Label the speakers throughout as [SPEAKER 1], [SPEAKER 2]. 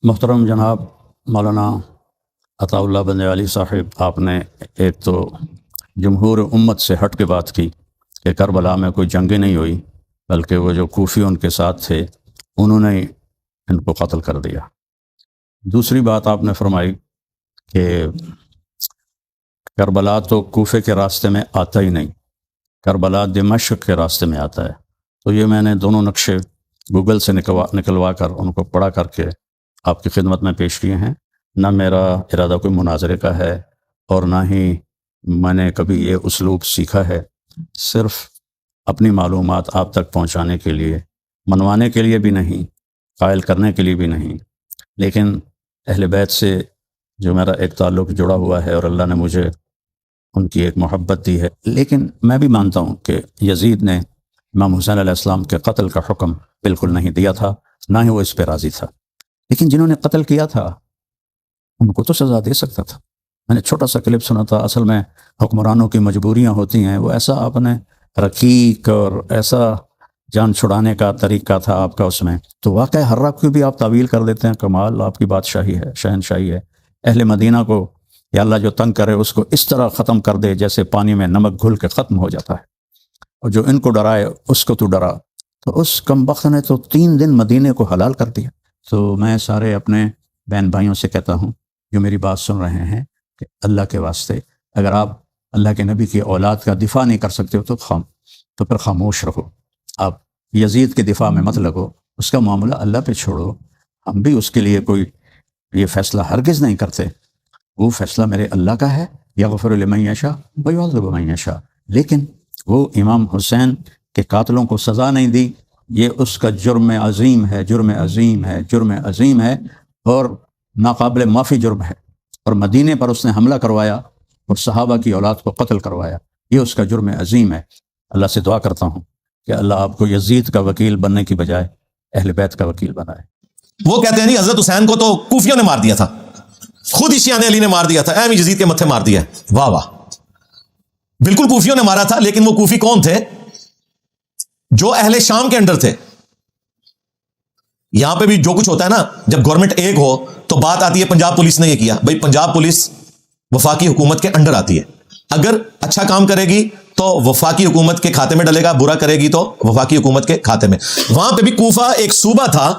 [SPEAKER 1] محترم جناب مولانا عطا اللہ بند علی صاحب، آپ نے ایک تو جمہور امت سے ہٹ کے بات کی کہ کربلا میں کوئی جنگیں نہیں ہوئی، بلکہ وہ جو کوفی ان کے ساتھ تھے انہوں نے ان کو قتل کر دیا۔ دوسری بات آپ نے فرمائی کہ کربلا تو کوفے کے راستے میں آتا ہی نہیں، کربلا دمشق کے راستے میں آتا ہے۔ تو یہ میں نے دونوں نقشے گوگل سے نکلوا کر ان کو پڑھا کر کے آپ کی خدمت میں پیش کیے ہیں۔ نہ میرا ارادہ کوئی مناظرے کا ہے اور نہ ہی میں نے کبھی یہ اسلوب سیکھا ہے، صرف اپنی معلومات آپ تک پہنچانے کے لیے، منوانے کے لیے بھی نہیں، قائل کرنے کے لیے بھی نہیں، لیکن اہل بیت سے جو میرا ایک تعلق جڑا ہوا ہے اور اللہ نے مجھے ان کی ایک محبت دی ہے۔ لیکن میں بھی مانتا ہوں کہ یزید نے امام حسین علیہ السلام کے قتل کا حکم بالکل نہیں دیا تھا، نہ ہی وہ اس پہ راضی تھا، لیکن جنہوں نے قتل کیا تھا ان کو تو سزا دے سکتا تھا۔ میں نے چھوٹا سا کلپ سنا تھا، اصل میں حکمرانوں کی مجبوریاں ہوتی ہیں، وہ ایسا آپ نے رقیق اور ایسا جان چھڑانے کا طریقہ تھا آپ کا اس میں، تو واقعہ ہر کو بھی آپ تعویل کر دیتے ہیں۔ کمال آپ کی بادشاہی ہے، شہنشاہی ہے۔ اہل مدینہ کو یا اللہ جو تنگ کرے اس کو اس طرح ختم کر دے جیسے پانی میں نمک گھل کے ختم ہو جاتا ہے، اور جو ان کو ڈرائے اس کو تو ڈرا۔ تو اس کم بخت نے تو 3 دن مدینے کو حلال کر دیا۔ تو میں سارے اپنے بہن بھائیوں سے کہتا ہوں جو میری بات سن رہے ہیں کہ اللہ کے واسطے اگر آپ اللہ کے نبی کی اولاد کا دفاع نہیں کر سکتے ہو تو پھر خاموش رہو۔ آپ یزید کے دفاع میں مت لگو، اس کا معاملہ اللہ پہ چھوڑو۔ ہم بھی اس کے لیے کوئی یہ فیصلہ ہرگز نہیں کرتے، وہ فیصلہ میرے اللہ کا ہے، یغفر لمن یشاء ویعذب من یشاء۔ لیکن وہ امام حسین کے قاتلوں کو سزا نہیں دی، یہ اس کا جرم عظیم ہے، جرم عظیم ہے، جرم عظیم ہے اور ناقابل معافی جرم ہے۔ اور مدینے پر اس نے حملہ کروایا اور صحابہ کی اولاد کو قتل کروایا، یہ اس کا جرم عظیم ہے۔ اللہ سے دعا کرتا ہوں کہ اللہ آپ کو یزید کا وکیل بننے کی بجائے اہل بیت کا وکیل بنائے۔
[SPEAKER 2] وہ کہتے ہیں نہیں، حضرت حسین کو تو کوفیوں نے مار دیا تھا، خود ہی شیعہ علی نے مار دیا تھا، ایم یزید کے متھے مار دیا۔ واہ واہ، بالکل کوفیوں نے مارا تھا، لیکن وہ کوفی کون تھے؟ جو اہل شام کے انڈر تھے۔ یہاں پہ بھی جو کچھ ہوتا ہے نا، جب گورنمنٹ ایک ہو تو بات آتی ہے پنجاب پولیس نے یہ کیا، بھائی پنجاب پولیس وفاقی حکومت کے انڈر آتی ہے، اگر اچھا کام کرے گی تو وفاقی حکومت کے کھاتے میں ڈلے گا، برا کرے گی تو وفاقی حکومت کے کھاتے میں۔ وہاں پہ بھی کوفہ ایک صوبہ تھا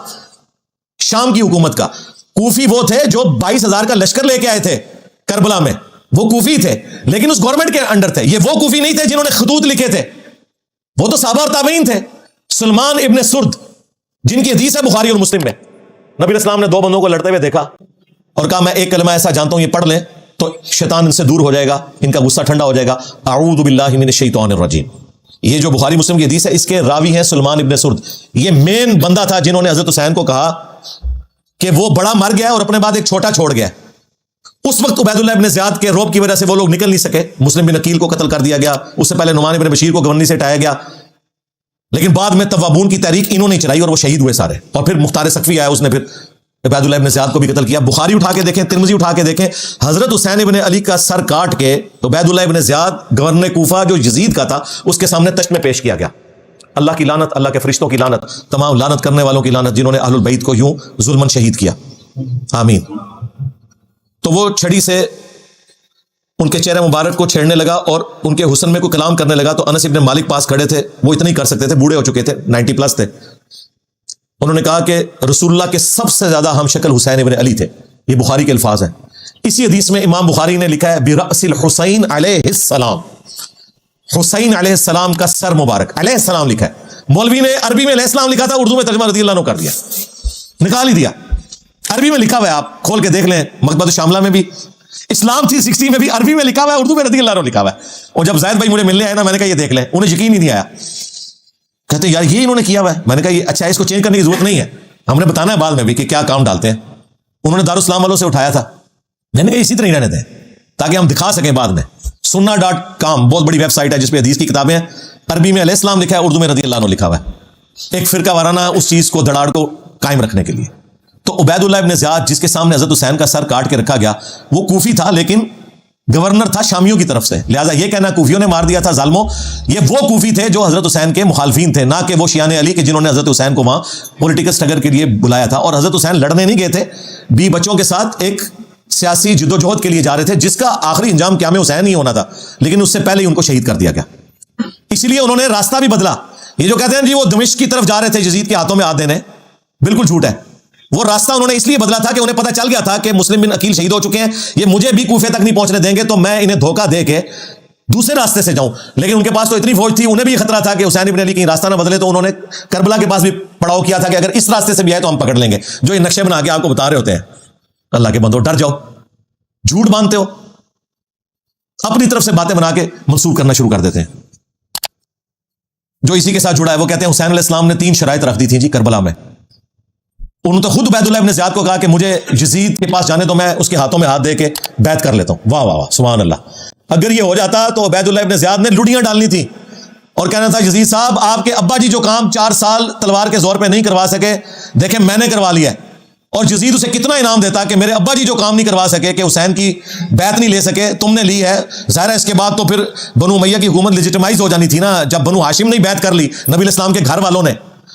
[SPEAKER 2] شام کی حکومت کا۔ کوفی وہ تھے جو 22,000 کا لشکر لے کے آئے تھے کربلا میں، وہ کوفی تھے، لیکن اس گورنمنٹ کے انڈر تھے۔ یہ وہ کوفی نہیں تھے جنہوں نے خطوط لکھے تھے، وہ تو صحابہ اور تابعین تھے۔ سلمان ابن سرد، جن کی حدیث ہے بخاری اور مسلم میں، نبی علیہ السلام نے 2 بندوں کو لڑتے ہوئے دیکھا اور کہا میں ایک کلمہ ایسا جانتا ہوں یہ پڑھ لیں تو شیطان ان سے دور ہو جائے گا، ان کا غصہ ٹھنڈا ہو جائے گا، اعوذ باللہ من الشیطان الرجیم۔ یہ جو بخاری مسلم کی حدیث ہے، اس کے راوی ہیں سلمان ابن سرد۔ یہ مین بندہ تھا جنہوں نے حضرت حسین کو کہا کہ وہ بڑا مر گیا اور اپنے بعد ایک چھوٹا چھوڑ گیا۔ اس وقت عبید اللہ ابن زیاد کے روب کی وجہ سے وہ لوگ نکل نہیں سکے، مسلم بن عقیل کو قتل کر دیا گیا، اس سے پہلے نعمان بن بشیر کو گورنری سے ہٹایا گیا، لیکن بعد میں توابون کی تحریک انہوں نے چلائی اور وہ شہید ہوئے سارے۔ اور پھر مختار سقفی آیا، اس نے پھر عبید اللہ ابن زیاد کو بھی قتل کیا۔ بخاری اٹھا کے دیکھیں، ترمذی اٹھا کے دیکھیں، حضرت حسین ابن علی کا سر کاٹ کے عبید اللہ ابن زیاد گورنر کوفہ جو یزید کا تھا اس کے سامنے تشت میں پیش کیا گیا۔ اللہ کی لعنت، اللہ کے فرشتوں کی لعنت، تمام لعنت کرنے والوں کی لعنت جنہوں نے اہل البیت کو یوں ظلماً شہید کیا، آمین۔ تو وہ چھڑی سے ان کے چہرے مبارک کو چھیڑنے لگا اور ان کے حسن میں کوئی کلام کرنے لگا، تو انس ابن مالک پاس کھڑے تھے، وہ اتنا ہی کر سکتے تھے، بوڑھے ہو چکے تھے، 90+ تھے۔ انہوں نے کہا کہ رسول اللہ کے سب سے زیادہ ہم شکل حسین ابن علی تھے، یہ بخاری کے الفاظ ہیں۔ اسی حدیث میں امام بخاری نے لکھا ہے برأس الحسین علیہ السلام، حسین علیہ السلام کا سر مبارک، علیہ السلام لکھا ہے۔ مولوی نے عربی میں علیہ السلام لکھا تھا، اردو میں ترجمہ رضی اللہ عنہ کر دیا، نکال ہی دیا۔ عربی میں لکھا ہوا ہے، آپ کھول کے دیکھ لیں، مکتبۃ الشاملہ میں بھی، اسلام 360 میں بھی عربی میں لکھا ہوا ہے، اردو میں رضی اللہ عنہ لکھا ہوا ہے۔ اور جب زید بھائی مجھے ملنے آئے نا، میں نے کہا یہ دیکھ لیں، انہیں یقین ہی نہیں آیا، کہتے یار یہ انہوں نے کیا ہوا ہے۔ میں نے کہا یہ اچھا، اس کو چینج کرنے کی ضرورت نہیں ہے، ہم نے بتانا ہے بعد میں بھی کہ کیا کام ڈالتے ہیں۔ انہوں نے دارالاسلام والوں سے اٹھایا تھا، میں نے کہا اسی طرح ہی رہنے دیں تاکہ ہم دکھا سکیں بعد میں۔ sunna.com بہت بڑی ویب سائٹ ہے جس پہ حدیث کی کتابیں ہیں، عربی میں علیہ السلام لکھا ہے، اردو میں رضی اللہ عنہ لکھا ہوا ہے، ایک فرقہ وارانہ اس چیز کو دھڑاڑ کو قائم رکھنے کے لیے۔ تو عبید اللہ ابن زیاد جس کے سامنے حضرت حسین کا سر کاٹ کے رکھا گیا، وہ کوفی تھا لیکن گورنر تھا شامیوں کی طرف سے. لہٰذا یہ کہنا کوفیوں نے مار دیا تھا ظالموں, یہ وہ کوفی تھے جو حضرت حسین کے مخالفین تھے, نہ کہ وہ شیعان علی کے جنہوں نے حضرت حسین کو وہاں پولیٹیکل سٹرگل کے لیے بلایا تھا. اور حضرت حسین لڑنے نہیں گئے تھے, بی بچوں کے ساتھ ایک سیاسی جدوجہد کے لیے جا رہے تھے جس کا آخری انجام قیام حسین ہی ہونا تھا, لیکن اس سے پہلے ہی ان کو شہید کر دیا گیا. اسی لیے انہوں نے راستہ بھی بدلا. یہ جو کہتے ہیں جی وہ دمشق کی طرف جا رہے تھے یزید کے ہاتھوں میں ہاتھ دینے, بالکل جھوٹ ہے. وہ راستہ انہوں نے اس لیے بدلا تھا کہ انہیں پتہ چل گیا تھا کہ مسلم بن عقیل شہید ہو چکے ہیں, یہ مجھے بھی کوفے تک نہیں پہنچنے دیں گے, تو میں انہیں دھوکہ دے کے دوسرے راستے سے جاؤں. لیکن ان کے پاس تو اتنی فوج تھی, انہیں بھی خطرہ تھا کہ حسین ابن علی کہیں راستہ نہ بدلے, تو انہوں نے کربلا کے پاس بھی پڑاؤ کیا تھا کہ اگر اس راستے سے بھی آئے تو ہم پکڑ لیں گے, جو یہ نقشے بنا کے آپ کو بتا رہے ہوتے ہیں. اللہ کے بندو ڈر جاؤ, جھوٹ مانتے ہو, اپنی طرف سے باتیں بنا کے منسوخ کرنا شروع کر دیتے ہیں. جو اسی کے ساتھ جڑا ہے وہ کہتے ہیں حسین علیہ السلام نے 3 شرائط رکھ دی تھی جی کربلا میں. انہوں نے تو خود عبید اللہ ابن زیاد کو کہا کہ مجھے یزید کے پاس جانے تو میں اس کے ہاتھوں میں ہاتھ دے کے بیعت کر لیتا ہوں. واہ واہ واہ سبحان اللہ. اگر یہ ہو جاتا تو عبید اللہ ابن زیاد نے لڑیاں ڈالنی تھی اور کہنا تھا یزید صاحب آپ کے ابا جی جو کام 4 سال تلوار کے زور پہ نہیں کروا سکے, دیکھیں میں نے کروا لیا ہے. اور یزید اسے کتنا انعام دیتا کہ میرے ابا جی جو کام نہیں کروا سکے, کہ حسین کی بیعت نہیں لے سکے, تم نے لی ہے. ظاہر ہے اس کے بعد تو پھر بنو امیہ کی حکومت لیجیٹمائز ہو جانی تھی نا, جب بنو ہاشم نے بیعت کر لی نبی علیہ السلام کے گھر والوں نے.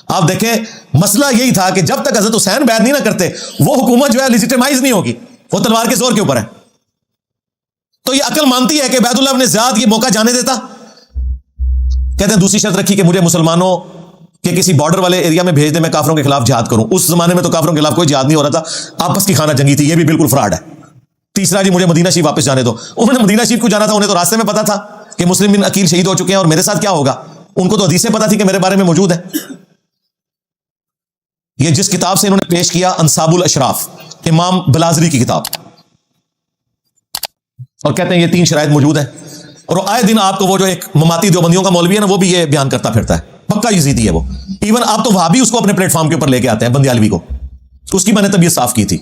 [SPEAKER 2] آپ دیکھیں مسئلہ یہی تھا کہ جب تک حضرت حسین بیعت نہیں نہ کرتے وہ حکومت جو ہے لیجیٹمائز نہیں ہوگی, وہ تلوار کے زور کے اوپر ہے. تو یہ عقل مانتی ہے کہ عبید اللہ ابن زیاد یہ موقع جانے دیتا. کہتے ہیں دوسری شرط رکھی کہ مجھے مسلمانوں کہ کسی بارڈر والے ایریا میں بھیج دے, میں کافروں کے خلاف جہاد کروں. اس زمانے میں تو کافروں کے خلاف کوئی جہاد نہیں ہو رہا تھا, آپس کی خانہ جنگی تھی, یہ بھی بالکل فراڈ ہے. تیسرا جی مجھے مدینہ شریف واپس جانے دو. انہوں نے مدینہ شریف کو جانا تھا, انہیں تو راستے میں پتا تھا کہ مسلم بن عقیل شہید ہو چکے ہیں اور میرے ساتھ کیا ہوگا. ان کو تو حدیثیں پتا تھی کہ میرے بارے میں موجود ہے. یہ جس کتاب سے انہوں نے پیش کیا انصاب الاشراف, امام بلازری کی کتاب, اور کہتے ہیں یہ 3 شرائط موجود ہیں. اور آئے دن آپ کو وہ جو ایک مماتی دیوبندیوں کا مولوی ہے نا, وہ بھی یہ بیان کرتا پھرتا ہے, پکا یزیدی ہے وہ. ایون آپ تو وہاں بھی اس کو اپنے پلیٹ فارم کے اوپر لے کے آتے ہیں, بندیالوی کو. اس کی میں نے طبیعت صاف کی تھی.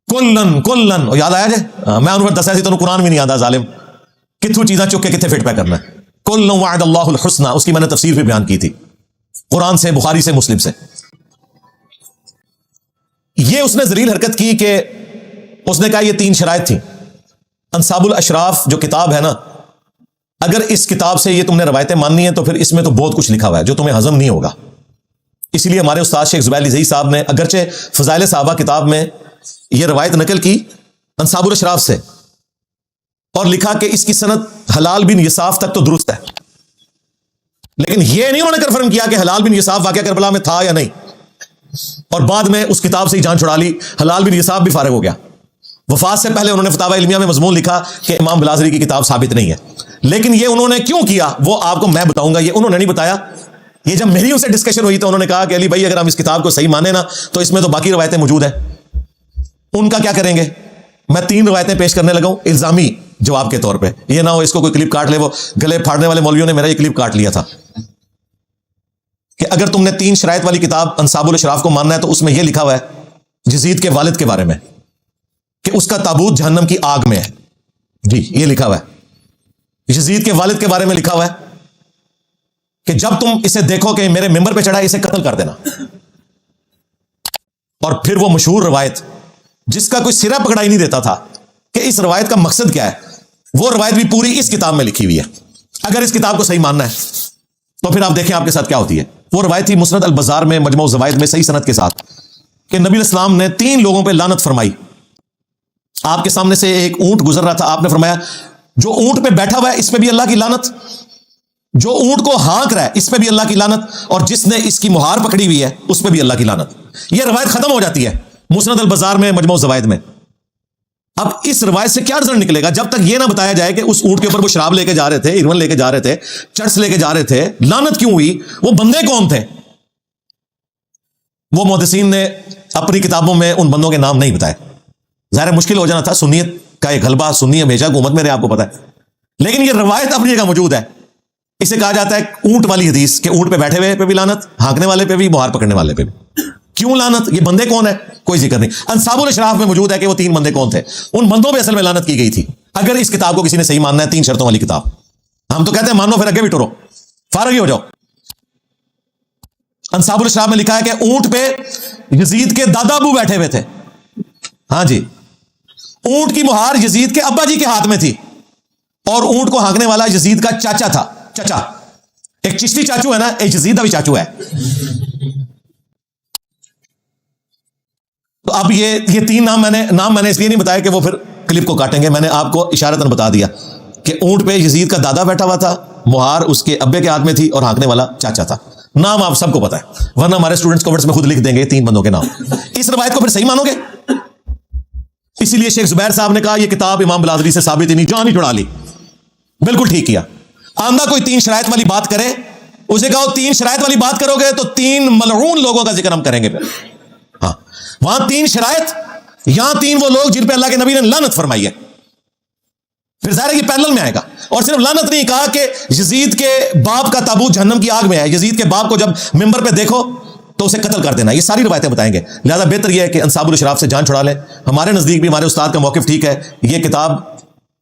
[SPEAKER 2] کلن یاد آیا جائے, میں انہوں نے دسا سی تو قرآن بھی نہیں آتا ظالم, کتھو چیزاں چک کے کتنے فٹ پہ کرنا ہے. کلن وعد اللہ الحسنى, اس کی میں نے تفسیر بھی بیان کی تھی قرآن سے, بخاری سے, مسلم سے. یہ اس نے ذلیل حرکت کی کہ اس نے کہا یہ 3 شرائط تھیں. انصاب الاشراف جو کتاب ہے نا, اگر اس کتاب سے یہ تم نے روایتیں ماننی ہیں تو پھر اس میں تو بہت کچھ لکھا ہوا ہے جو تمہیں ہضم نہیں ہوگا. اسی لیے ہمارے استاد شیخ زبیر علی صاحب نے اگرچہ فضائل صحابہ کتاب میں یہ روایت نقل کی انصاب الاشراف سے, اور لکھا کہ اس کی سند حلال بن یساف تک تو درست ہے, لیکن یہ نہیں انہوں نے کنفرم کیا کہ حلال بن یساف واقعہ کربلا میں تھا یا نہیں. اور بعد میں اس کتاب سے ہی جان چھڑا لی, حلال بن یساف بھی فارغ ہو گیا. وفات سے پہلے انہوں نے فتاوی علمیہ میں مضمون لکھا کہ امام بلازری کی کتاب ثابت نہیں ہے. لیکن یہ انہوں نے کیوں کیا وہ آپ کو میں بتاؤں گا, یہ انہوں نے نہیں بتایا. یہ جب میری ان سے ڈسکشن ہوئی تو انہوں نے کہا کہ علی بھائی اگر ہم اس کتاب کو صحیح مانیں نا تو اس میں تو باقی روایتیں موجود ہیں, ان کا کیا کریں گے. میں 3 روایتیں پیش کرنے لگا ہوں الزامی جواب کے طور پہ, یہ نہ ہو اس کو کوئی کلپ کاٹ لے. وہ گلے پھاڑنے والے مولویوں نے میرا یہ کلپ کاٹ لیا تھا کہ اگر تم نے 3 شرائط والی کتاب انصاب الاشراف کو ماننا ہے تو اس میں یہ لکھا ہوا ہے یزید کے والد کے بارے میں کہ اس کا تابوت جہنم کی آگ میں ہے. جی یہ لکھا ہوا ہے یزید کے والد کے بارے میں, لکھا ہوا ہے کہ جب تم اسے دیکھو کہ میرے ممبر پہ چڑھا ہے اسے قتل کر دینا. اور پھر وہ مشہور روایت جس کا کوئی سرا پکڑا ہی نہیں دیتا تھا کہ اس روایت کا مقصد کیا ہے, وہ روایت بھی پوری اس کتاب میں لکھی ہوئی ہے. اگر اس کتاب کو صحیح ماننا ہے تو پھر آپ دیکھیں آپ کے ساتھ کیا ہوتی ہے. وہ روایت تھی مسند البزار میں مجموع الزوائد میں صحیح سند کے ساتھ کہ نبی علیہ السلام نے 3 لوگوں پہ لعنت فرمائی. آپ کے سامنے سے ایک اونٹ گزر رہا تھا, آپ نے فرمایا جو اونٹ پہ بیٹھا ہوا ہے اس پہ بھی اللہ کی لعنت, جو اونٹ کو ہانک رہا ہے اس پہ بھی اللہ کی لعنت, اور جس نے اس کی مہار پکڑی ہوئی ہے اس پہ بھی اللہ کی لعنت. یہ روایت ختم ہو جاتی ہے مسند البزار میں مجموع الزوائد میں. اب اس روایت سے کیا رزلٹ نکلے گا جب تک یہ نہ بتایا جائے کہ اس اونٹ کے اوپر وہ شراب لے کے جا رہے تھے, ایرون لے کے جا رہے تھے, چرس لے کے جا رہے تھے, لعنت کیوں ہوئی, وہ بندے کون تھے. وہ محدثین نے اپنی کتابوں میں ان بندوں کے نام نہیں بتائے. ظاہر مشکل ہو جانا تھا, سنیت کا ایک غلبہ, سنی ہمیشہ حکومت میں رہے آپ کو پتا ہے. لیکن یہ روایت اپنی جگہ موجود ہے. اسے کہا جاتا ہے اونٹ والی حدیث کہ اونٹ پہ بیٹھے ہوئے پہ بھی لعنت, ہانکنے والے پہ بھی, مہار پکڑنے والے پہ بھی. کیوں لعنت, یہ بندے کون ہیں کوئی ذکر نہیں. انصاب الاشراف میں موجود ہے کہ وہ 3 بندے کون تھے, ان بندوں پہ اصل میں لعنت کی گئی تھی. اگر اس کتاب کو کسی نے صحیح ماننا ہے 3 شرطوں والی کتاب, ہم تو کہتے ہیں مانو پھر آگے بھی ٹرو, فارغ ہی ہو جاؤ. انصاب الاشراف میں لکھا ہے کہ اونٹ پہ یزید کے دادا ابو بیٹھے ہوئے تھے. ہاں جی, اونٹ کی مہار یزید کے ابا جی کے ہاتھ میں تھی اور اونٹ کو ہانکنے والا یزید کا چاچا تھا. چچا ایک چشتی چاچو ہے نا, ایک یزید کا بھی چاچو ہے. تو اب یہ تین نام میں نے اس لیے نہیں بتایا کہ وہ پھر کلپ کو کاٹیں گے. میں نے آپ کو اشارتاً بتا دیا کہ اونٹ پہ یزید کا دادا بیٹھا ہوا تھا, مہار اس کے ابے کے ہاتھ میں تھی اور ہانکنے والا چاچا تھا. نام آپ سب کو پتا ہے, ورنہ ہمارے اسٹوڈنٹس کمنٹس میں خود لکھ دیں گے تین بندوں کے نام. اس روایت کو پھر صحیح مانو گے؟ اسی لیے شیخ زبیر صاحب نے کہا یہ کتاب امام بلادری سے ثابت ہی نہیں, جان ہی چھڑا لی. بالکل ٹھیک کیا. آمدہ کوئی تین شرائط والی بات کرے, اسے کہو تین شرائط والی بات کرو گے تو تین ملعون لوگوں کا ذکر ہم کریں گے. پھر ہاں وہاں تین شرائط, یہاں تین وہ لوگ جن پہ اللہ کے نبی نے لعنت فرمائی ہے. پھر ظاہر ہے یہ پیرلل میں آئے گا. اور صرف لعنت نہیں کہا کہ یزید کے باپ کا تابوت جہنم کی آگ میں ہے, یزید کے باپ کو جب ممبر پہ دیکھو تو اسے قتل کر دینا. یہ ساری روایتیں بتائیں گے. لہذا بہتر یہ ہے کہ انصاب الاشراف سے جان چھڑا لیں. ہمارے نزدیک بھی ہمارے استاد کا موقف ٹھیک ہے. یہ کتاب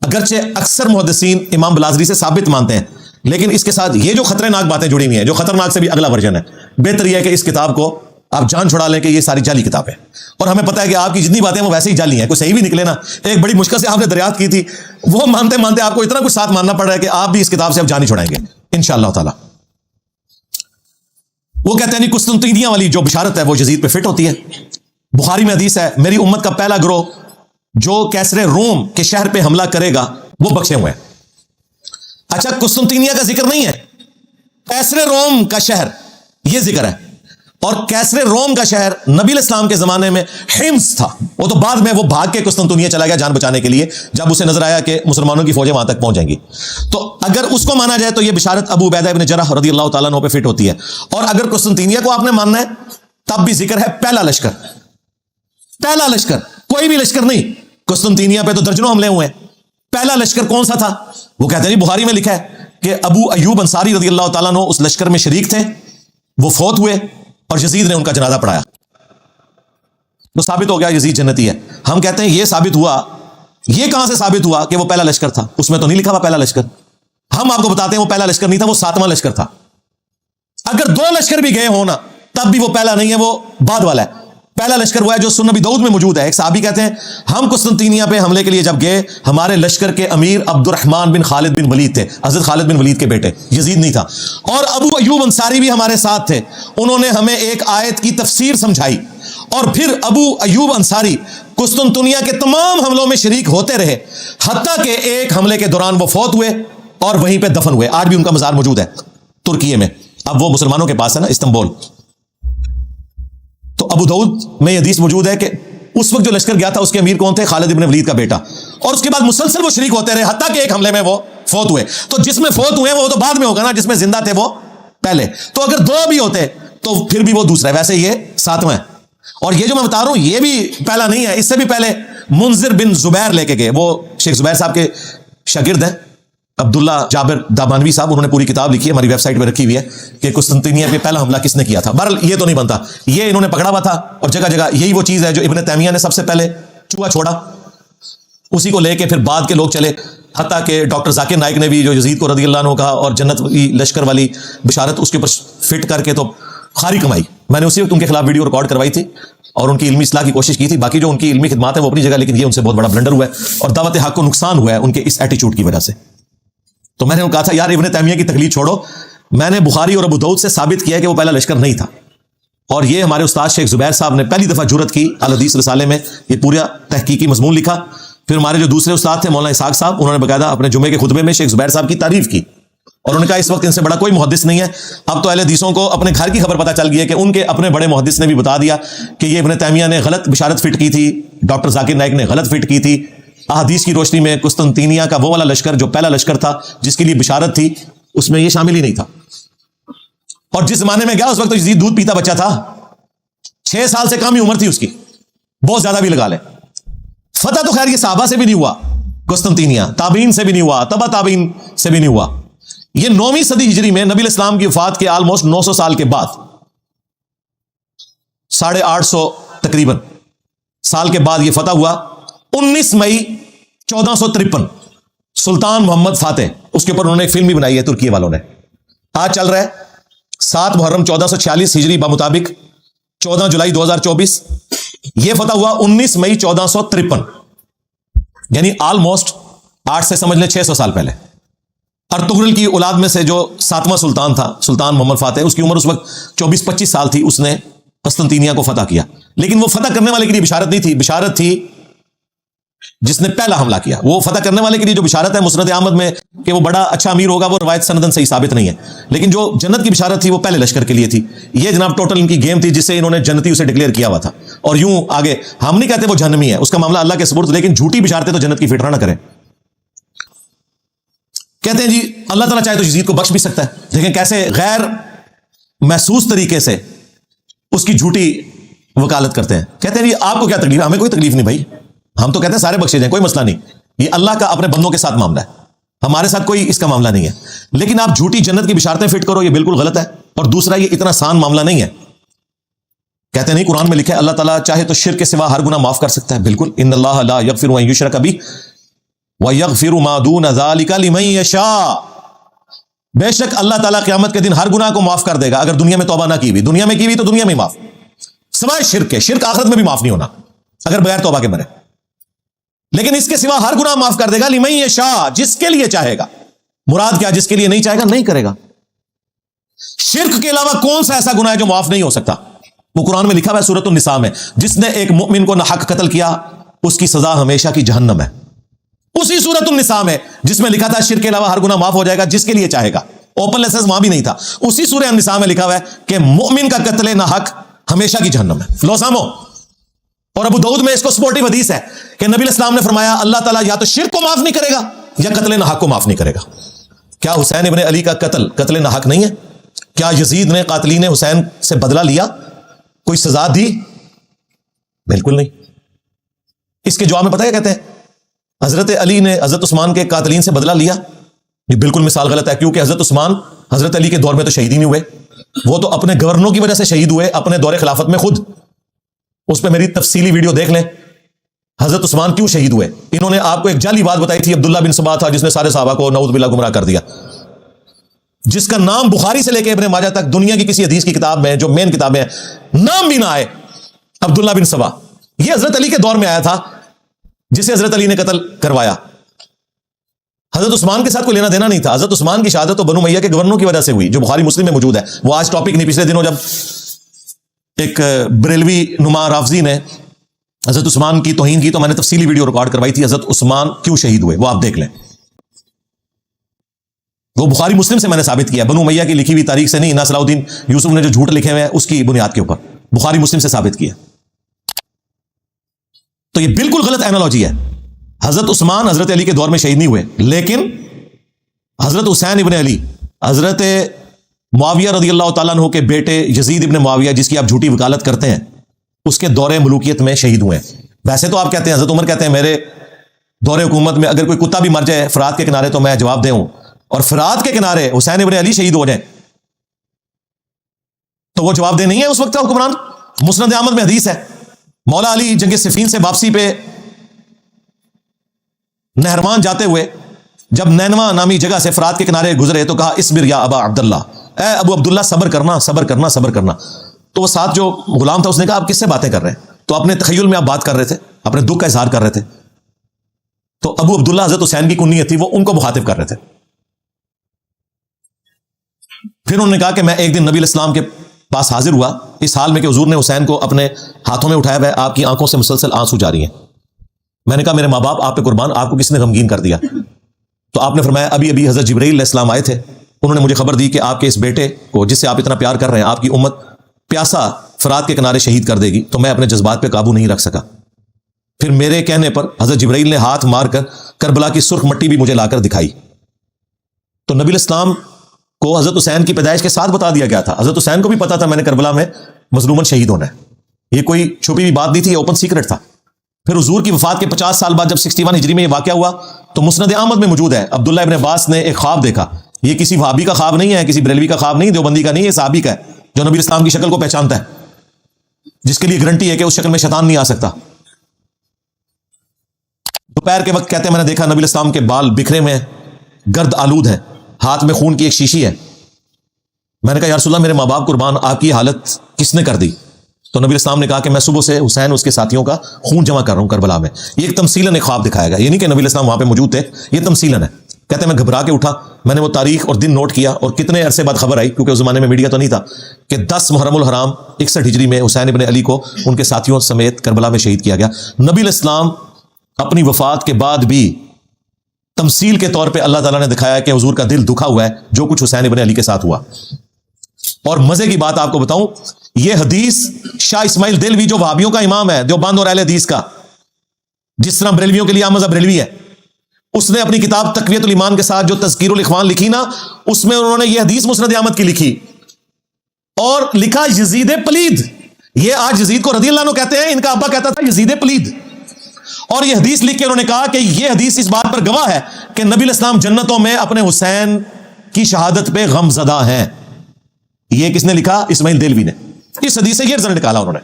[SPEAKER 2] اگرچہ اکثر محدثین امام بلازری سے ثابت مانتے ہیں, لیکن اس کے ساتھ یہ جو خطرناک باتیں جڑی ہوئی ہیں, جو خطرناک سے بھی اگلا ورژن ہے, بہتر یہ ہے کہ اس کتاب کو آپ جان چھڑا لیں کہ یہ ساری جعلی کتاب ہے. اور ہمیں پتہ ہے کہ آپ کی جتنی باتیں وہ ویسے ہی جعلی ہیں, کوئی صحیح بھی نکلے نا. ایک بڑی مشکل سے آپ نے دریافت کی تھی, وہ مانتے مانتے آپ کو اتنا کچھ ساتھ ماننا پڑ رہا ہے کہ آپ بھی اس کتاب سے اب جان ہی چھڑائیں گے انشاءاللہ تعالی. وہ کہتے ہیں قسطنطینیہ والی جو بشارت ہے وہ یزید پہ فٹ ہوتی ہے. بخاری میں حدیث ہے, میری امت کا پہلا گروہ جو کیسر روم کے شہر پہ حملہ کرے گا وہ بخشے ہوئے ہیں. اچھا قسطنطینیہ کا ذکر نہیں ہے, کیسر روم کا شہر یہ ذکر ہے. اور کیسر روم کا شہر نبی علیہ السلام کے زمانے میں حمص تھا. وہ تو بعد میں وہ بھاگ کے قسطنطنیہ چلا گیا جان بچانے کے لیے, جب اسے نظر آیا کہ مسلمانوں کی فوجیں وہاں تک پہنچ جائیں گی. تو اگر اس کو مانا جائے تو یہ بشارت ابو عبیدہ ابن جرح رضی اللہ تعالیٰ عنہ پہ فٹ ہوتی ہے. اور اگر قسطنطنیہ کو آپ نے ماننا ہے تب بھی ذکر ہے پہلا لشکر. پہلا لشکر, کوئی بھی لشکر نہیں. قسطنطنیہ پہ تو درجنوں حملے ہوئے ہیں. پہلا لشکر کون سا تھا؟ وہ کہتے ہیں بخاری میں لکھا ہے کہ ابو ایوب انصاری رضی اللہ تعالیٰ عنہ اس لشکر میں شریک تھے, وہ فوت ہوئے اور یزید نے ان کا جنازہ پڑھایا. تو ثابت ہو گیا یزید جنتی ہے. ہم کہتے ہیں یہ ثابت ہوا, یہ کہاں سے ثابت ہوا کہ وہ پہلا لشکر تھا؟ اس میں تو نہیں لکھا ہوا پہلا لشکر. ہم آپ کو بتاتے ہیں وہ پہلا لشکر نہیں تھا, وہ 7واں لشکر تھا. اگر 2 لشکر بھی گئے ہونا تب بھی وہ پہلا نہیں ہے, وہ بعد والا ہے. پہلا لشکر وہ ہے جو سنن ابی داؤد میں موجود ہے. ایک صحابی کہتے ہیں ہم قسطنطینیہ پہ حملے کے لیے جب گئے, ہمارے لشکر کے امیر عبد الرحمن بن خالد بن ولید تھے, حضرت خالد بن ولید کے بیٹے, یزید نہیں تھا. اور ابو ایوب انصاری بھی ہمارے ساتھ تھے, انہوں نے ہمیں ایک آیت کی تفسیر سمجھائی. اور پھر ابو ایوب انصاری قسطنطنیہ کے تمام حملوں میں شریک ہوتے رہے, حتیٰ کہ ایک حملے کے دوران وہ فوت ہوئے اور وہیں پہ دفن ہوئے. آج بھی ان کا مزار موجود ہے ترکیے میں. اب وہ مسلمانوں کے پاس ہے نا, استنبول. تو ابو داؤد میں حدیث موجود ہے کہ اس وقت جو لشکر گیا تھا اس کے امیر کون تھے؟ خالد ابن ولید کا بیٹا. اور اس کے بعد مسلسل وہ شریک ہوتے رہے حتیٰ کہ ایک حملے میں وہ فوت ہوئے. تو جس میں فوت ہوئے وہ تو بعد میں ہوگا نا, جس میں زندہ تھے وہ پہلے. تو اگر 2 بھی ہوتے تو پھر بھی وہ دوسرا ہے. ویسے یہ 7واں ہے. اور یہ جو میں بتا رہا ہوں یہ بھی پہلا نہیں ہے, اس سے بھی پہلے منذر بن زبیر لے کے گئے. وہ شیخ زبیر صاحب کے شاگرد ہیں, عبداللہ جابر دامانوی صاحب. انہوں نے پوری کتاب لکھی ہے, ہماری ویب سائٹ پہ رکھی ہوئی ہے کہ قسطنطنیہ پہ پہلا حملہ کس نے کیا تھا. بہرحال یہ تو نہیں بنتا, یہ انہوں نے پکڑا ہوا تھا. اور جگہ جگہ یہی وہ چیز ہے جو ابن تیمیہ نے سب سے پہلے چوہا چھوڑا, اسی کو لے کے پھر بعد کے لوگ چلے. حتیٰ کہ ڈاکٹر ذاکر نائک نے بھی جو یزید کو رضی اللہ عنہ کہا اور جنت لشکر والی بشارت اس کے اوپر فٹ کر کے تو خاری کمائی. میں نے اسی وقت ان کے خلاف ویڈیو ریکارڈ کروائی تھی اور ان کی علمی اصلاح کی کوشش کی تھی. باقی جو ان کی علمی خدمات ہیں وہ اپنی جگہ, لیکن یہ ان سے بہت بڑا بلنڈر ہوا ہے اور دعوت حق کو نقصان ہوا ہے ان کے اس ایٹیچیوڈ کی وجہ سے. تو میں نے کہا تھا یار ابن تیمیہ کی تقلید چھوڑو, میں نے بخاری اور ابو داؤد سے ثابت کیا کہ وہ پہلا لشکر نہیں تھا. اور یہ ہمارے استاد شیخ زبیر صاحب نے پہلی دفعہ جرأت کی الحدیث رسالے میں, یہ پورا تحقیقی مضمون لکھا. پھر ہمارے جو دوسرے استاد تھے مولانا اسحاق صاحب, انہوں نے باقاعدہ اپنے جمعے کے خطبے میں شیخ زبیر صاحب کی تعریف کی اور انہوں نے کہا اس وقت ان سے بڑا کوئی محدث نہیں ہے. اب تو اہل حدیثوں کو اپنے گھر کی خبر پتہ چل گئی ہے کہ ان کے اپنے بڑے محدث نے بھی بتا دیا کہ یہ ابن تیمیہ نے غلط بشارت فٹ کی تھی, ڈاکٹر ذاکر نائک نے غلط فٹ کی تھی. احادیث کی روشنی میں قسطنطینیہ کا وہ والا لشکر جو پہلا لشکر تھا جس کے لیے بشارت تھی, اس میں یہ شامل ہی نہیں تھا. اور جس زمانے میں گیا اس وقت تو یزید دودھ پیتا بچہ تھا, 6 سال سے کم ہی عمر تھی اس کی, بہت زیادہ بھی لگا لے. فتح تو خیر یہ صحابہ سے بھی نہیں ہوا, قسطنطینیہ تابعین سے بھی نہیں ہوا, تبع تابعین سے بھی نہیں ہوا. یہ 9ویں صدی ہجری میں نبی الاسلام کی وفات کے آلموسٹ 900 سال کے بعد, 850 تقریباً سال کے بعد یہ فتح ہوا. 19 مئی 1453 سلطان محمد فاتح, اس کے اوپر انہوں نے ایک فلم بھی بنائی ہے ترکی والوں نے. آج چل رہا ہے 7 محرم 1446 ہجری بمطابق 14 جولائی 2024. یہ فتح ہوا 19 مئی 1453. یعنی آلموسٹ 8 سے سمجھ لیں 600 سال پہلے. ارطغرل کی اولاد میں سے جو 7واں سلطان تھا, سلطان محمد فاتح, اس کی عمر اس وقت 24-25 سال تھی. اس نے قسطنطینیہ کو فتح کیا, لیکن وہ فتح کرنے والے کے لیے بشارت نہیں تھی, بشارت تھی جس نے پہلا حملہ کیا. وہ فتح کرنے والے کے لیے جو بشارت ہے مسند احمد میں کہ وہ بڑا اچھا امیر ہوگا, وہ روایت سندن صحیح ثابت نہیں ہے. لیکن جو جنت کی بشارت تھی وہ پہلے لشکر کے لیے تھی. یہ جناب ٹوٹل ان کی گیم تھی جس سے انہوں نے جنتی اسے ڈکلیئر کیا ہوا تھا. اور یوں آگے ہم نہیں کہتے وہ جہنمی ہے, اس کا معاملہ اللہ کے سپرد, لیکن جھوٹی بشارتیں تو جنت کی فٹرا نہ کریں. کہتے ہیں جی اللہ تعالیٰ چاہے تو یزید کو بخش بھی سکتا ہے. دیکھیں کیسے غیر محسوس طریقے سے اس کی جھوٹی وکالت کرتے ہیں. کہتے ہیں جی آپ کو کیا تکلیف, ہمیں کوئی تکلیف نہیں بھائی, ہم تو کہتے ہیں سارے بخشے جائیں, کوئی مسئلہ نہیں. یہ اللہ کا اپنے بندوں کے ساتھ معاملہ ہے, ہمارے ساتھ کوئی اس کا معاملہ نہیں ہے. لیکن آپ جھوٹی جنت کی بشارتیں فٹ کرو, یہ بالکل غلط ہے. اور دوسرا یہ اتنا آسان معاملہ نہیں ہے. کہتے نہیں قرآن میں لکھا ہے اللہ تعالیٰ چاہے تو شرک کے سوا ہر گناہ معاف کر سکتا ہے. بالکل, ان اللہ لا یغفر ان یشرک بہ ویغفر ما دون ذلک لمن یشاء. بے شک اللہ تعالیٰ قیامت کے دن ہر گناہ کو معاف کر دے گا اگر دنیا میں توبہ نہ کی ہوئی. دنیا میں کی ہوئی تو دنیا میں معاف, سوائے شرک کے. شرک آخرت میں بھی معاف نہیں ہونا اگر بغیر توبہ کے مرے. لیکن اس کے سوا ہر گناہ معاف کر دے گا لمن یشاء, جس کے لیے چاہے گا. مراد کیا, جس کے لیے نہیں چاہے گا نہیں کرے گا. شرک کے علاوہ کون سا ایسا گناہ ہے جو معاف نہیں ہو سکتا؟ وہ قرآن میں لکھا ہوا ہے سورۃ النساء میں, جس نے ایک مؤمن کو ناحق قتل کیا اس کی سزا ہمیشہ کی جہنم ہے. اسی سورۃ النساء میں جس میں لکھا تھا شرک کے علاوہ ہر گناہ معاف ہو جائے گا جس کے لیے چاہے گا, اوپن لائسنس وہاں بھی نہیں تھا. اسی سورہ النساء میں لکھا ہوا ہے کہ مؤمن کا قتل ناحق ہمیشہ کی جہنم ہے. لو سامو. اور ابو داؤد میں اس کو سپورٹیو حدیث ہے کہ نبی الاسلام نے فرمایا اللہ تعالیٰ یا تو شرک کو معاف نہیں کرے گا یا قتل ناحق کو معاف نہیں کرے گا. کیا حسین ابن علی کا قتل ناحق نہیں ہے؟ کیا یزید نے قاتلین حسین سے بدلہ لیا, کوئی سزا دی؟ بالکل نہیں. اس کے جواب میں پتہ کیا کہتے ہیں, حضرت علی نے حضرت عثمان کے قاتلین سے بدلہ لیا. یہ بالکل مثال غلط ہے, کیونکہ حضرت عثمان حضرت علی کے دور میں تو شہید ہی نہیں ہوئے, وہ تو اپنے گورنروں کی وجہ سے شہید ہوئے اپنے دور خلافت میں خود. اس پہ میری تفصیلی ویڈیو دیکھ لیں حضرت عثمان کیوں شہید ہوئے. انہوں نے آپ کو ایک جعلی بات بتائی تھی, عبداللہ بن سبا تھا جس نے سارے صحابہ کو نعوذ باللہ گمراہ کر دیا, جس کا نام بخاری سے لے کے ابن ماجہ تک دنیا کی کسی حدیث کی کتاب میں جو مین کتابیں ہیں نام بھی نہ آئے. عبداللہ بن سبا یہ حضرت علی کے دور میں آیا تھا جسے حضرت علی نے قتل کروایا. حضرت عثمان کے ساتھ کوئی لینا دینا نہیں تھا. حضرت عثمان کی شہادت تو بنو امیہ کے گورنروں کی وجہ سے ہوئی جو بخاری مسلم میں موجود ہے. وہ آج ٹاپک نہیں, پچھلے دنوں جب ایک بریلوی نما رافضی نے حضرت عثمان کی توہین کی تو میں نے تفصیلی ویڈیو ریکارڈ کروائی تھی حضرت عثمان کیوں شہید ہوئے, وہ آپ دیکھ لیں. وہ بخاری مسلم سے میں نے ثابت کیا, بنو امیہ کی لکھی ہوئی تاریخ سے نہیں. نا صلاح الدین یوسف نے جو جھوٹ لکھے ہوئے ہیں اس کی بنیاد کے اوپر بخاری مسلم سے ثابت کیا. تو یہ بالکل غلط اینالوجی ہے. حضرت عثمان حضرت علی کے دور میں شہید نہیں ہوئے, لیکن حضرت حسین ابن علی حضرت معاویہ رضی اللہ تعالیٰ عنہ کے بیٹے یزید ابن معاویہ جس کی آپ جھوٹی وکالت کرتے ہیں اس کے دور ملوکیت میں شہید ہوئے ہیں. ویسے تو آپ کہتے ہیں, حضرت عمر کہتے ہیں میرے دور حکومت میں اگر کوئی کتا بھی مر جائے فرات کے کنارے تو میں جواب دے ہوں, اور فرات کے کنارے حسین ابن علی شہید ہو جائیں تو وہ جواب دے نہیں ہے اس وقت کا حکمران. مسند احمد میں حدیث ہے مولا علی جنگ صفین سے واپسی پہ نہروان جاتے ہوئے جب نینوا نامی جگہ سے فرات کے کنارے گزرے تو کہا اصبر یا ابا عبداللہ, اے ابو عبداللہ صبر کرنا صبر کرنا صبر کرنا. تو وہ ساتھ جو غلام تھا اس نے کہا آپ کس سے باتیں کر رہے ہیں؟ تو اپنے تخیل میں آپ بات کر رہے تھے, اپنے دکھ کا اظہار کر رہے تھے. تو ابو عبداللہ حضرت حسین کی کنیت تھی, وہ ان کو مخاطب کر رہے تھے. پھر انہوں نے کہا کہ میں ایک دن نبی الاسلام کے پاس حاضر ہوا اس حال میں کہ حضور نے حسین کو اپنے ہاتھوں میں اٹھایا ہوا ہے, آپ کی آنکھوں سے مسلسل آنسو جاری ہیں. میں نے کہا میرے ماں باپ آپ پہ قربان, آپ کو کس نے غمگین کر دیا؟ تو آپ نے فرمایا ابھی ابھی حضرت جبرائیل علیہ السلام آئے تھے, انہوں نے مجھے خبر دی کہ آپ کے اس بیٹے کو جس سے آپ اتنا پیار کر رہے ہیں آپ کی امت پیاسا فرات کے کنارے شہید کر دے گی. تو میں اپنے جذبات پہ قابو نہیں رکھ سکا. پھر میرے کہنے پر حضرت جبرائیل نے ہاتھ مار کر کربلا کی سرخ مٹی بھی مجھے لا کر دکھائی. تو نبی الاسلام کو حضرت حسین کی پیدائش کے ساتھ بتا دیا گیا تھا. حضرت حسین کو بھی پتا تھا میں نے کربلا میں مظلوماً شہید ہونا ہے. یہ کوئی چھپی ہوئی بات نہیں تھی, یہ اوپن سیکرٹ تھا. پھر حضور کی وفات کے 50 سال بعد جب 61 ہجری میں یہ واقعہ ہوا تو مسند احمد میں موجود ہے عبداللہ ابن عباس نے ایک خواب دیکھا. یہ کسی وہابی کا خواب نہیں ہے, کسی بریلوی کا خواب نہیں, دیوبندی کا نہیں, یہ صحابی کا ہے جو نبی اسلام کی شکل کو پہچانتا ہے, جس کے لیے گارنٹی ہے کہ اس شکل میں شیطان نہیں آ سکتا. دوپہر کے وقت کہتے ہیں میں نے دیکھا نبی اسلام کے بال بکھرے میں گرد آلود ہے, ہاتھ میں خون کی ایک شیشی ہے. میں نے کہا یا رسول اللہ میرے ماں باپ قربان, آپ کی حالت کس نے کر دی؟ تو نبی اسلام نے کہا کہ میں صبح سے حسین اس کے ساتھیوں کا خون جمع کر رہا ہوں کربلا میں. یہ ایک تمثیلاً ایک خواب دکھایا گیا, یہ نہیں کہ نبی اسلام وہاں پہ موجود تھے, یہ تمثیلاً ہے. کہتے ہیں میں گھبرا کے اٹھا, میں نے وہ تاریخ اور دن نوٹ کیا, اور کتنے عرصے بعد خبر آئی, کیونکہ اس زمانے میں میڈیا تو نہیں تھا, کہ 10 محرم الحرام 61 ہجری میں حسین ابن علی کو ان کے ساتھیوں سمیت کربلا میں شہید کیا گیا. نبی الاسلام اپنی وفات کے بعد بھی تمثیل کے طور پہ اللہ تعالیٰ نے دکھایا کہ حضور کا دل دکھا ہوا ہے جو کچھ حسین ابن علی کے ساتھ ہوا. اور مزے کی بات آپ کو بتاؤں, یہ حدیث شاہ اسماعیل دلوی جو وہابیوں کا امام ہے, دیوبند اور اہل حدیث کا, جس طرح بریلویوں کے لیے عام مذہب بریلوی ہے, اس نے اپنی کتاب تقویت الایمان کے ساتھ جو تذکیر الاخوان لکھی نا, اس میں انہوں نے یہ حدیث مسند احمد کی لکھی اور لکھا یزید پلید. یہ آج یزید کو رضی اللہ عنہ کہتے ہیں, ان کا ابا کہتا تھا یزید پلید. اور یہ حدیث لکھ کے انہوں نے کہا کہ یہ حدیث اس بات پر گواہ ہے کہ نبی الاسلام جنتوں میں اپنے حسین کی شہادت پہ غم زدہ ہیں. یہ کس نے لکھا؟ اسماعیل دلوی نے. اس حدیث سے یہ رزلٹ نکالا انہوں نے,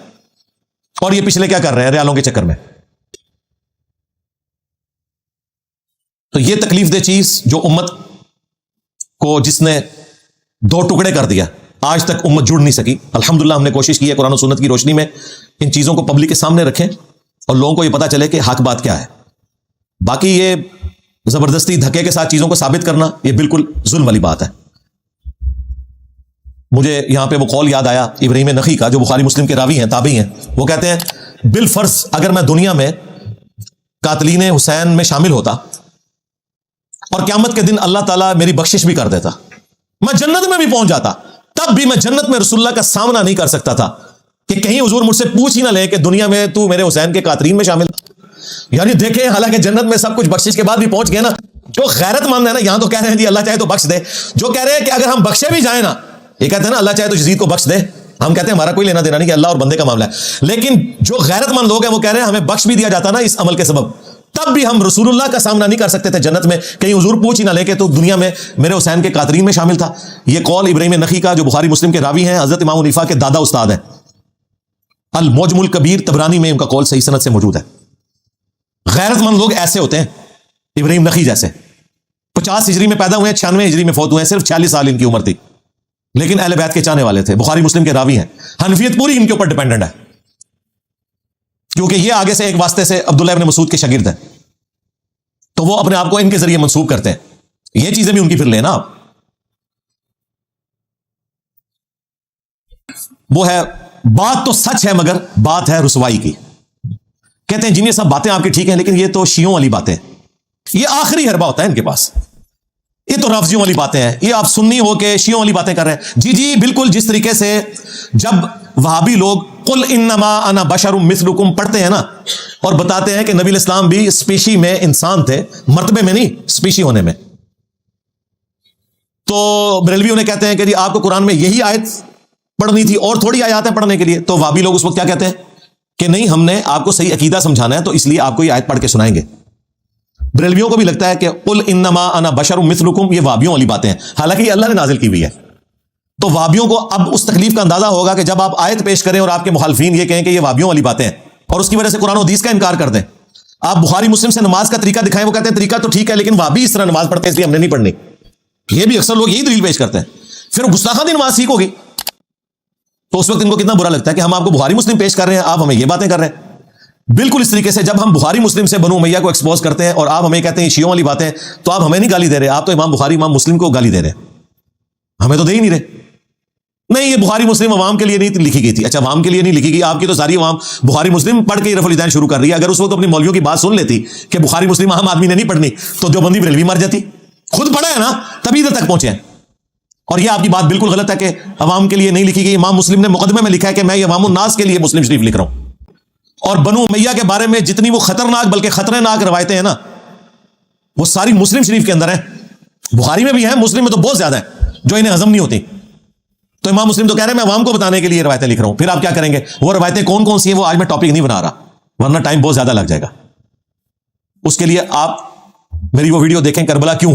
[SPEAKER 2] اور یہ پچھلے کیا کر رہے ہیں ریالوں کے چکر میں. تو یہ تکلیف دہ چیز جو امت کو جس نے 2 ٹکڑے کر دیا, آج تک امت جڑ نہیں سکی. الحمدللہ ہم نے کوشش کی ہے قرآن و سنت کی روشنی میں ان چیزوں کو پبلک کے سامنے رکھیں اور لوگوں کو یہ پتا چلے کہ حق بات کیا ہے. باقی یہ زبردستی دھکے کے ساتھ چیزوں کو ثابت کرنا یہ بالکل ظلم والی بات ہے. مجھے یہاں پہ وہ قول یاد آیا ابراہیم نخعی کا, جو بخاری مسلم کے راوی ہیں, تابعی ہیں. وہ کہتے ہیں بالفرض اگر میں دنیا میں قاتلین حسین میں شامل ہوتا اور قیامت کے دن اللہ تعالیٰ میری بخشش بھی کر دیتا, میں جنت میں بھی پہنچ جاتا, تب بھی میں جنت میں رسول اللہ کا سامنا نہیں کر سکتا تھا کہ کہیں حضور مجھ سے پوچھ ہی نہ لے کہ دنیا میں تو میرے حسین کے قاتلین میں شامل. یعنی دیکھیں, حالانکہ جنت میں سب کچھ بخشش کے بعد بھی پہنچ گئے نا. جو غیرت مند ہے نا, یہاں تو کہہ رہے ہیں جی اللہ چاہے تو بخش دے, جو کہہ رہے ہیں کہ اگر ہم بخشے بھی جائیں نا, یہ کہتے ہیں نا اللہ چاہے تو یزید کو بخش دے, ہم کہتے ہیں ہمارا کوئی لینا دینا نہیں کہ اللہ اور بندے کا معاملہ ہے. لیکن جو غیرت مند لوگ ہیں وہ کہہ رہے ہیں ہمیں بخش بھی دیا جاتا نا اس عمل کے سبب, تب بھی ہم رسول اللہ کا سامنا نہیں کر سکتے تھے جنت میں, کہیں حضور پوچھ ہی نہ لے کہ تو دنیا میں میرے حسین کے قاتلین میں شامل تھا. یہ قول ابراہیم نخعی کا, جو بخاری مسلم کے راوی ہیں, حضرت امام حنیفہ کے دادا استاد ہیں. المعجم الکبیر طبرانی میں ان کا قول صحیح سند سے موجود ہے. غیرت مند لوگ ایسے ہوتے ہیں ابراہیم نخعی جیسے, 50 ہجری میں پیدا ہوئے ہیں, 96 ہجری میں فوت ہوئے ہیں, صرف 46 سال ان کی عمر تھی, لیکن اہل بیت کے چاہنے والے تھے, بخاری مسلم کے راوی ہیں. حنفیت پوری ان کے اوپر ڈیپینڈنٹ ہے, کیونکہ یہ آگے سے ایک واسطے سے عبداللہ ابن مسعود کے شاگرد ہیں, تو وہ اپنے آپ کو ان کے ذریعے منسوب کرتے ہیں. یہ چیزیں بھی ان کی پھر لینا آپ. وہ ہے بات تو سچ ہے مگر بات ہے رسوائی کی. کہتے ہیں جن یہ سب باتیں آپ کی ٹھیک ہیں, لیکن یہ تو شیعوں والی باتیں, یہ آخری حربہ ہوتا ہے ان کے پاس. یہ تو رافضیوں والی باتیں ہیں, یہ آپ سنی ہو کہ شیعوں والی باتیں کر رہے ہیں. جی جی بالکل, جس طریقے سے جب وہابی لوگ قل انما انا بشر مثلکم پڑھتے ہیں نا, اور بتاتے ہیں کہ نبی الاسلام بھی اسپیشی میں انسان تھے, مرتبے میں نہیں, اسپیشی ہونے میں, تو بریلوی انہیں کہتے ہیں کہ جی آپ کو قرآن میں یہی آیت پڑھنی تھی اور تھوڑی آیات ہیں پڑھنے کے لیے. تو وہابی لوگ اس وقت کیا کہتے ہیں کہ نہیں, ہم نے آپ کو صحیح عقیدہ سمجھانا ہے تو اس لیے آپ کو یہ آیت پڑھ کے سنائیں گے. بریلویوں کو بھی لگتا ہے کہ قل انما انا بشر مثلکم یہ وہابیوں والی باتیں ہیں, حالانکہ یہ اللہ نے نازل کی ہوئی ہے. تو وہابیوں کو اب اس تکلیف کا اندازہ ہوگا کہ جب آپ آیت پیش کریں اور آپ کے مخالفین یہ کہیں کہ یہ وہابیوں والی باتیں ہیں, اور اس کی وجہ سے قرآن و حدیث کا انکار کر دیں. آپ بخاری مسلم سے نماز کا طریقہ دکھائیں, وہ کہتے ہیں طریقہ تو ٹھیک ہے لیکن وہابی اس طرح نماز پڑھتے ہیں اس لیے ہم نے نہیں پڑھنی. یہ بھی اکثر لوگ یہی دلیل پیش کرتے ہیں. پھر گستاخانہ نماز ٹھیک ہوگی, تو اس وقت ان کو کتنا برا لگتا ہے کہ ہم آپ کو بخاری مسلم پیش کر رہے ہیں, آپ ہمیں یہ باتیں کر رہے ہیں. بالکل اس طریقے سے جب ہم بخاری مسلم سے بنو امیہ کو ایکسپوز کرتے ہیں اور آپ ہمیں کہتے ہیں شیعوں والی باتیں, تو آپ ہمیں نہیں گالی دے رہے, آپ تو امام بخاری امام مسلم کو گالی دے رہے, ہمیں تو دے ہی نہیں رہے. نہیں, یہ بخاری مسلم عوام کے لیے نہیں لکھی گئی تھی. اچھا, عوام کے لیے نہیں لکھی گئی, آپ کی تو ساری عوام بخاری مسلم پڑھ کے رفع الیدین شروع کر رہی ہے. اگر اس وقت اپنی مولویوں کی بات سن لیتی کہ بخاری مسلم عام آدمی نے نہیں پڑھنی, تو جو بندی بریلوی مر جاتی. خود پڑھا ہے نا, تبھی ادھر تک پہنچے ہیں. اور یہ آپ کی بات بالکل غلط ہے کہ عوام کے لیے نہیں لکھی گئی. امام مسلم نے مقدمے میں لکھا ہے کہ میں یہ عوام الناس کے لیے مسلم شریف لکھ رہا ہوں. اور بنو امیہ کے بارے میں جتنی وہ خطرناک بلکہ خطرناک روایتیں ہیں نا, وہ ساری مسلم شریف کے اندر ہیں. بخاری میں بھی ہیں, مسلم میں تو بہت زیادہ ہیں جو انہیں ہضم نہیں ہوتی. تو امام مسلم تو کہہ رہے ہیں میں عوام کو بتانے کے لیے روایتیں لکھ رہا ہوں. پھر آپ کیا کریں گے, وہ روایتیں کون کون سی ہیں وہ آج میں ٹاپک نہیں بنا رہا, ورنہ ٹائم بہت زیادہ لگ جائے گا. اس کے لیے آپ میری وہ ویڈیو دیکھیں, کربلا کیوں.